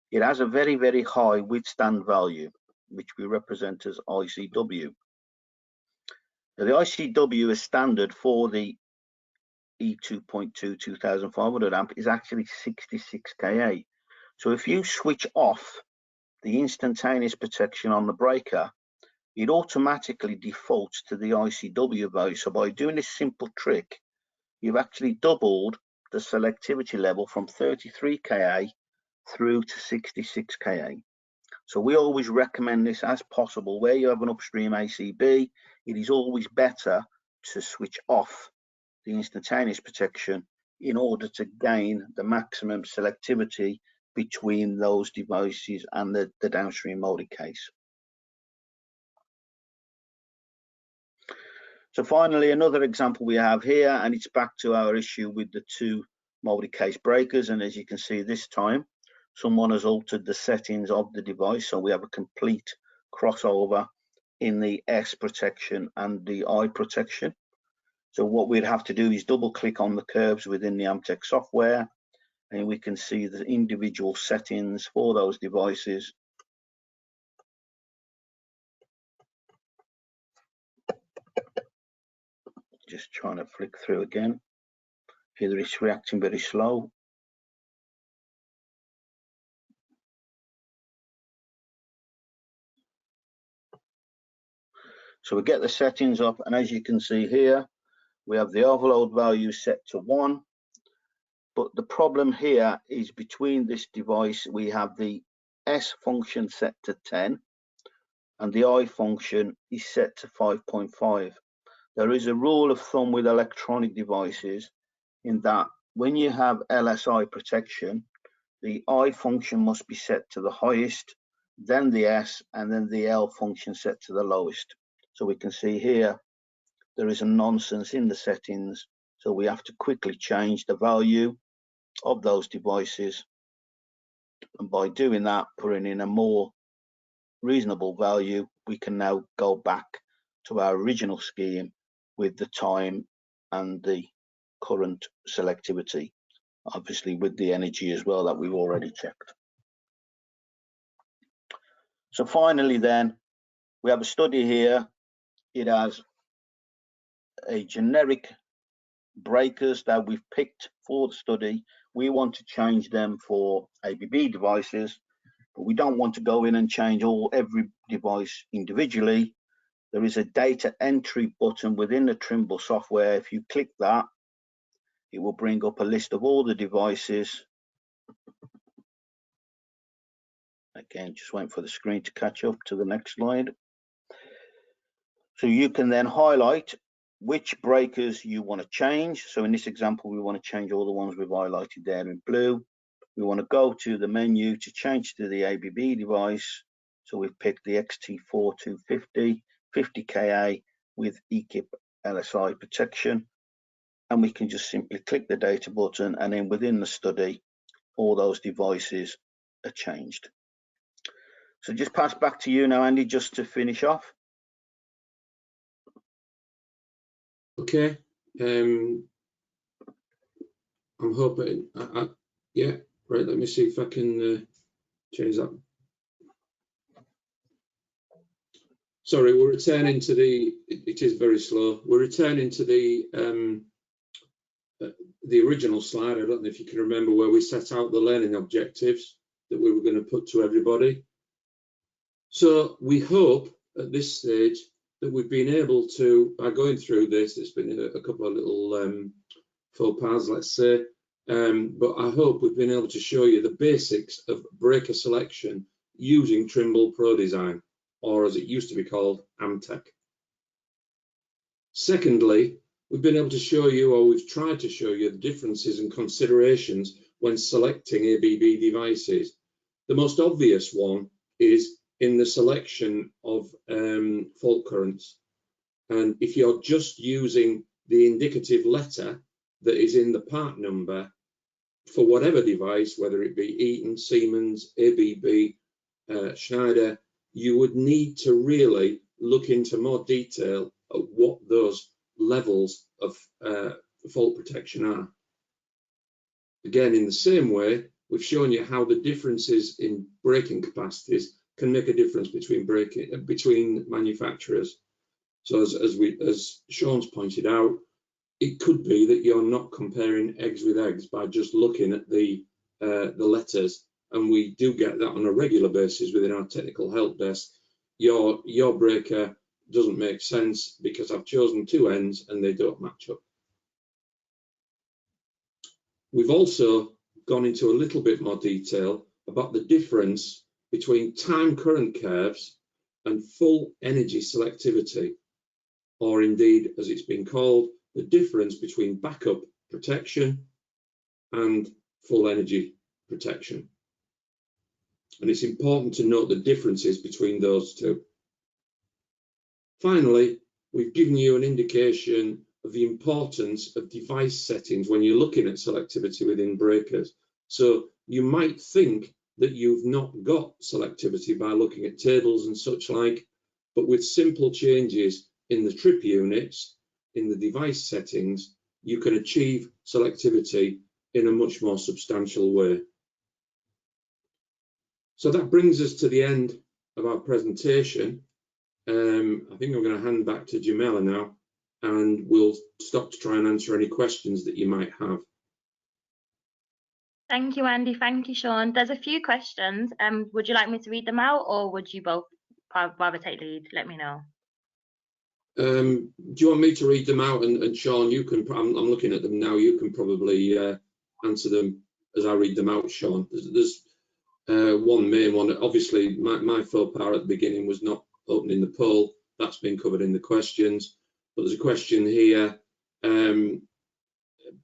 It has a very, very high withstand value, which we represent as ICW. Now, the ICW as standard for the E2.2 2500 amp is actually 66 kA. So if you switch off the instantaneous protection on the breaker, it automatically defaults to the ICW value. So by doing this simple trick, you've actually doubled the selectivity level from 33 kA through to 66 kA. So we always recommend this as possible. Where you have an upstream ACB, it is always better to switch off the instantaneous protection in order to gain the maximum selectivity between those devices and the downstream multi-case. So finally, another example we have here, and it's back to our issue with the two multi-case breakers. And as you can see this time, someone has altered the settings of the device. So we have a complete crossover in the S protection and the I protection. So what we'd have to do is double click on the curves within the Amtech software, and we can see the individual settings for those devices. Just trying to flick through again. Here it's reacting very slow. So we get the settings up, and as you can see here, we have the overload value set to 1. But the problem here is between this device, we have the S function set to 10, and the I function is set to 5.5. There is a rule of thumb with electronic devices in that when you have LSI protection, the I function must be set to the highest, then the S, and then the L function set to the lowest. So we can see here, there is a nonsense in the settings. So we have to quickly change the value of those devices. And by doing that, putting in a more reasonable value, we can now go back to our original scheme with the time and the current selectivity, obviously with the energy as well that we've already checked. So finally then, we have a study here. It has a generic breakers that we've picked for the study. We want to change them for ABB devices, but we don't want to go in and change every device individually. There is a data entry button within the Trimble software. If you click that, it will bring up a list of all the devices. Again, just wait for the screen to catch up to the next slide. So you can then highlight which breakers you want to change. So in this example, we want to change all the ones we've highlighted there in blue. We want to go to the menu to change to the ABB device. So we've picked the XT4250, 50KA with EKIP LSI protection. And we can just simply click the data button, and then within the study, all those devices are changed. So just pass back to you now, Andy, just to finish off. Okay. I'm hoping, yeah, right, let me see if I can change that. Sorry, we're returning to the, it is very slow. We're returning to the original slide. I don't know if you can remember where we set out the learning objectives that we were going to put to everybody. So we hope at this stage that we've been able to, by going through this, it's been a couple of little faux pas, let's say, but I hope we've been able to show you the basics of breaker selection using Trimble Pro Design, or as it used to be called, Amtech. Secondly, we've been able to show you, or we've tried to show you, the differences and considerations when selecting ABB devices. The most obvious one is in the selection of fault currents. And if you're just using the indicative letter that is in the part number for whatever device, whether it be Eaton, Siemens, ABB, Schneider, you would need to really look into more detail at what those levels of fault protection are. Again, in the same way, we've shown you how the differences in braking capacities can make a difference between manufacturers. So as Sean's pointed out, it could be that you're not comparing eggs with eggs by just looking at the letters, and we do get that on a regular basis within our technical help desk. Your breaker doesn't make sense because I've chosen two ends and they don't match up. We've also gone into a little bit more detail about the difference between time current curves and full energy selectivity, or indeed, as it's been called, the difference between backup protection and full energy protection. And it's important to note the differences between those two. Finally, we've given you an indication of the importance of device settings when you're looking at selectivity within breakers. So you might think that you've not got selectivity by looking at tables and such like, but with simple changes in the trip units, in the device settings, you can achieve selectivity in a much more substantial way. So that brings us to the end of our presentation. I think I'm going to hand back to Jamela now, and we'll stop to try and answer any questions that you might have. Thank you, Andy. Thank you, Sean. There's a few questions. Would you like me to read them out, or would you both rather take lead? Let me know. Do you want me to read them out, and Sean, you can, I'm looking at them now, you can probably answer them as I read them out, Sean. There's one main one. Obviously, my faux pas at the beginning was not opening the poll. That's been covered in the questions. but there's a question here.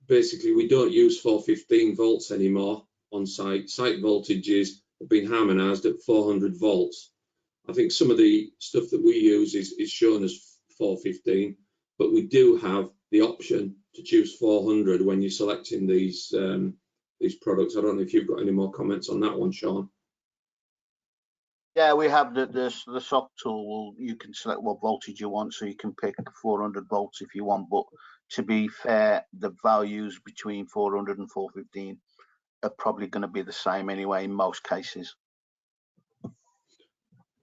Basically, we don't use 415 volts anymore on site. Site voltages have been harmonized at 400 volts. I think some of the stuff that we use is shown as 415, but we do have the option to choose 400 when you're selecting these products. I don't know if you've got any more comments on that one, Sean. Yeah, we have the SOC tool. You can select what voltage you want, so you can pick 400 volts if you want. But to be fair, the values between 400 and 415 are probably going to be the same anyway in most cases.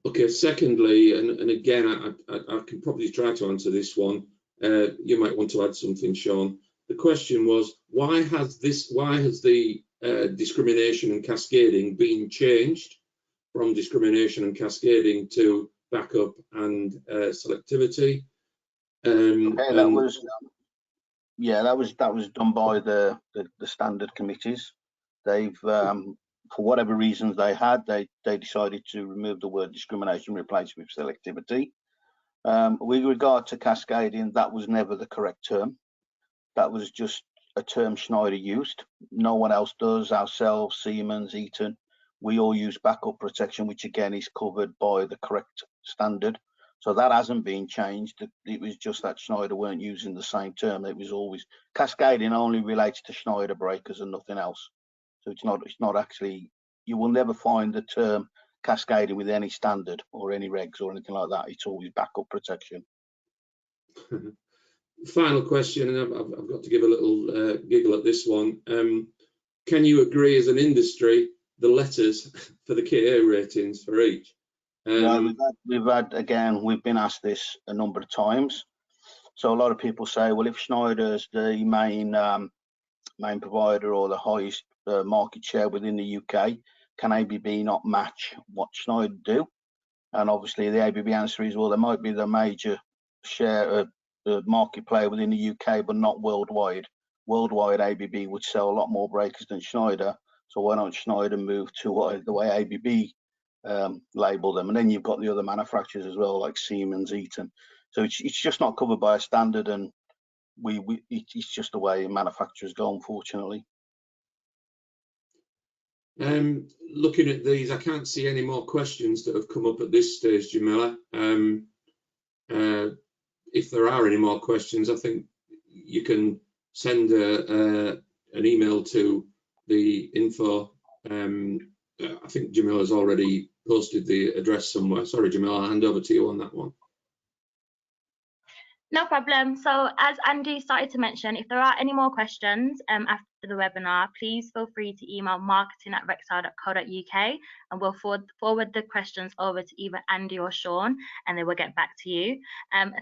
Okay, secondly, and again, I can probably try to answer this one. You might want to add something, Sean. The question was, why has the discrimination and cascading been changed from discrimination and cascading to backup and selectivity? Okay, that was done by the standard committees. They've for whatever reasons they had, they decided to remove the word discrimination, replace it with selectivity. With regard to cascading, that was never the correct term. That was just a term Schneider used. No one else does. Ourselves, Siemens, Eaton, we all use backup protection, which again is covered by the correct standard. So that hasn't been changed. It was just that Schneider weren't using the same term. It was always cascading only relates to Schneider breakers and nothing else. So it's not actually, you will never find the term cascading with any standard or any regs or anything like that. It's always backup protection. Final question, and I've got to give a little giggle at this one. Can you agree as an industry the letters for the KA ratings for each? Yeah, we've been asked this a number of times. So a lot of people say, well, if Schneider's the main provider or the highest market share within the UK, can ABB not match what Schneider do? And obviously the ABB answer is, well, they might be the major share of the market player within the UK, but not worldwide. Worldwide, ABB would sell a lot more breakers than Schneider. So why don't Schneider move to the way ABB label them? And then you've got the other manufacturers as well, like Siemens, Eaton. So it's just not covered by a standard, and it's just the way manufacturers go, unfortunately. Looking at these, I can't see any more questions that have come up at this stage, Jamila. If there are any more questions, I think you can send an email to the info. I think Jamila's already posted the address somewhere. Sorry, Jamila, I'll hand over to you on that one. No problem. So as Andy started to mention, if there are any more questions after the webinar, please feel free to email marketing@rexel.co.uk and we'll forward the questions over to either Andy or Sean and they will get back to you.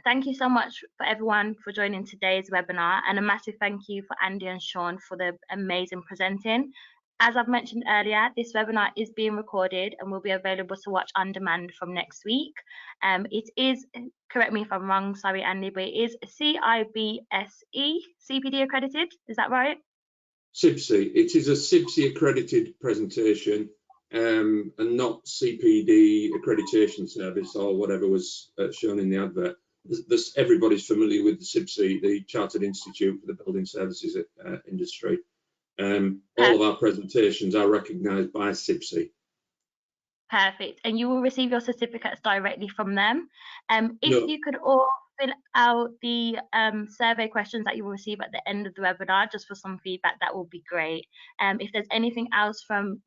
Thank you so much for everyone for joining today's webinar, and a massive thank you for Andy and Sean for the amazing presenting. As I've mentioned earlier, this webinar is being recorded and will be available to watch on demand from next week. It is, correct me if I'm wrong, sorry Andy, but it is CIBSE CPD accredited, is that right? CIBSE, it is a CIBSE accredited presentation and not CPD accreditation service or whatever was shown in the advert. Everybody's familiar with the CIBSE, the Chartered Institute for the Building Services Industry. All of our presentations are recognised by CIBSE. Perfect, and you will receive your certificates directly from them. If you could all fill out the survey questions that you will receive at the end of the webinar, just for some feedback, that would be great. If there's anything else from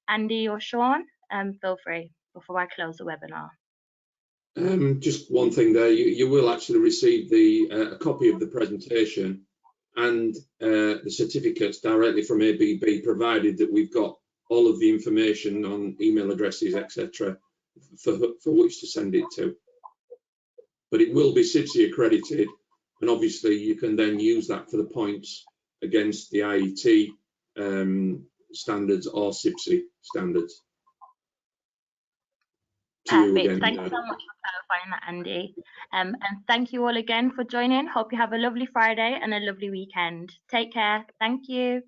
Andy or Sean, feel free before I close the webinar. Just one thing there, you will actually receive a copy of the presentation and the certificates directly from ABB, provided that we've got all of the information on email addresses, etc., for which to send it to. But it will be CIBSE accredited, and obviously you can then use that for the points against the IET standards or CIBSE standards. Perfect. Thank you so much for clarifying that, Andy. And thank you all again for joining. Hope you have a lovely Friday and a lovely weekend. Take care. Thank you.